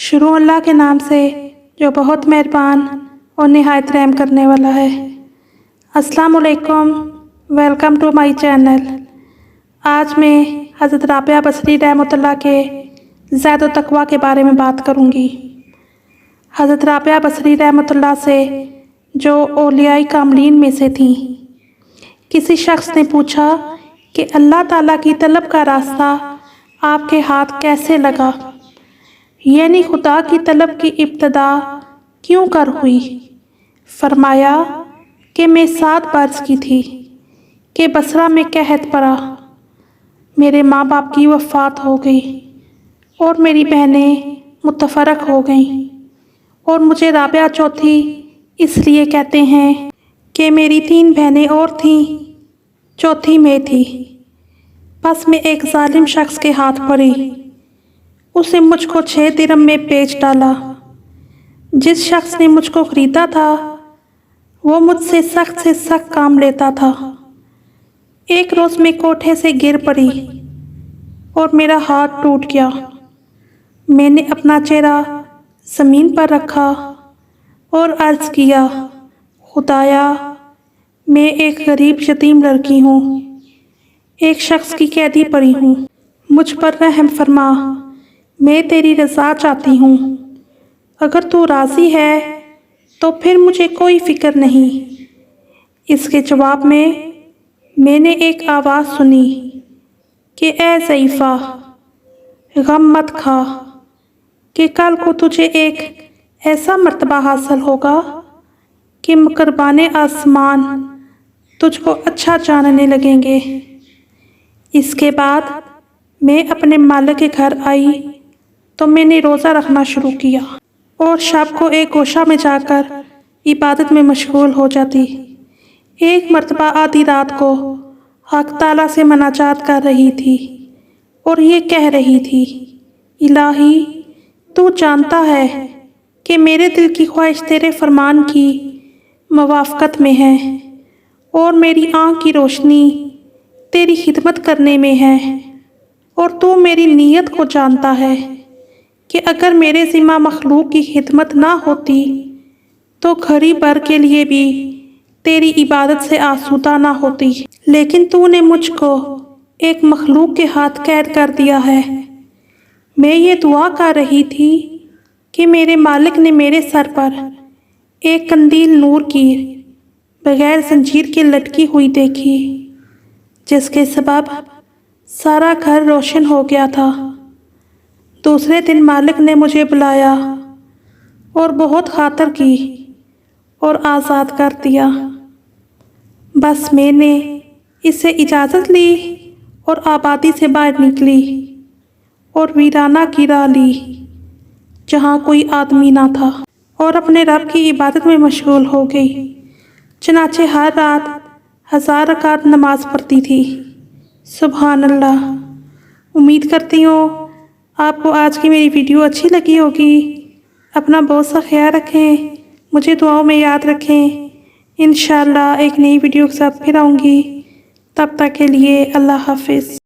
शुरू अल्लाह के नाम से जो बहुत मेहरबान और निहायत रहम करने वाला है। अस्सलाम वालेकुम, वेलकम टू माय चैनल। आज मैं हज़रत राबिया बसरी रहमतुल्लाह के ज़ाद व तक़वा के बारे में बात करूँगी। हज़रत राबिया बसरी रहमतुल्लाह से जो औलियाए कामलीन में से थीं, किसी शख्स ने पूछा कि अल्लाह ताला की तलब का रास्ता आपके हाथ कैसे लगा, यानी खुदा की तलब की इब्तिदा क्यों कर हुई। फरमाया कि मैं 7 बरस की थी कि बसरा में कहत पड़ा, मेरे माँ बाप की वफ़ात हो गई और मेरी बहनें मुतफ़रक हो गईं और मुझे राबिया चौथी इसलिए कहते हैं कि मेरी 3 बहनें और थीं, चौथी मैं थी। बस मैं एक जालिम शख्स के हाथ पड़ी, उसे मुझको 6 दिरहम में बेच डाला। जिस शख्स ने मुझको ख़रीदा था वो मुझसे सख्त से सख्त काम लेता था। एक रोज़ मैं कोठे से गिर पड़ी और मेरा हाथ टूट गया। मैंने अपना चेहरा ज़मीन पर रखा और अर्ज़ किया, खुदाया मैं एक गरीब यतीम लड़की हूँ, एक शख्स की कैदी पड़ी हूँ, मुझ पर रहम फरमा, मैं तेरी रज़ा चाहती हूँ। अगर तू राज़ी है तो फिर मुझे कोई फ़िक्र नहीं। इसके जवाब में मैंने एक आवाज़ सुनी कि ए ज़ईफ़ा, गम मत खा कि कल को तुझे एक ऐसा मर्तबा हासिल होगा कि मुकर्रबाने आसमान तुझको अच्छा जानने लगेंगे। इसके बाद मैं अपने मालिक के घर आई तो मैंने रोज़ा रखना शुरू किया और शब को एक गोशा में जाकर इबादत में मशगूल हो जाती। एक मर्तबा आधी रात को हक़ ताला से मनाजात कर रही थी और ये कह रही थी, इलाही तू जानता है कि मेरे दिल की ख्वाहिश तेरे फरमान की मुवाफ़क़त में है और मेरी आँख की रोशनी तेरी खिदमत करने में है, और तू मेरी नीयत को जानता है कि अगर मेरे ज़िम्मा मखलूक की खिदमत ना होती तो घड़ी भर के लिए भी तेरी इबादत से आसूदा ना होती, लेकिन तूने मुझको एक मखलूक के हाथ कैद कर दिया है। मैं ये दुआ कर रही थी कि मेरे मालिक ने मेरे सर पर एक कंदील नूर की बगैर जंजीर के लटकी हुई देखी, जिसके सबब सारा घर रोशन हो गया था। दूसरे दिन मालिक ने मुझे बुलाया और बहुत खातर की और आज़ाद कर दिया। बस मैंने इससे इजाज़त ली और आबादी से बाहर निकली और वीराना की राह ली जहाँ कोई आदमी ना था और अपने रब की इबादत में मशगूल हो गई। चनाचे हर रात 1000 रकात नमाज पढ़ती थी। सुभान अल्लाह। उम्मीद करती हूँ आपको आज की मेरी वीडियो अच्छी लगी होगी। अपना बहुत सा ख्याल रखें, मुझे दुआओं में याद रखें। इंशाअल्लाह एक नई वीडियो के साथ फिर आऊँगी। तब तक के लिए अल्लाह हाफ़िज़।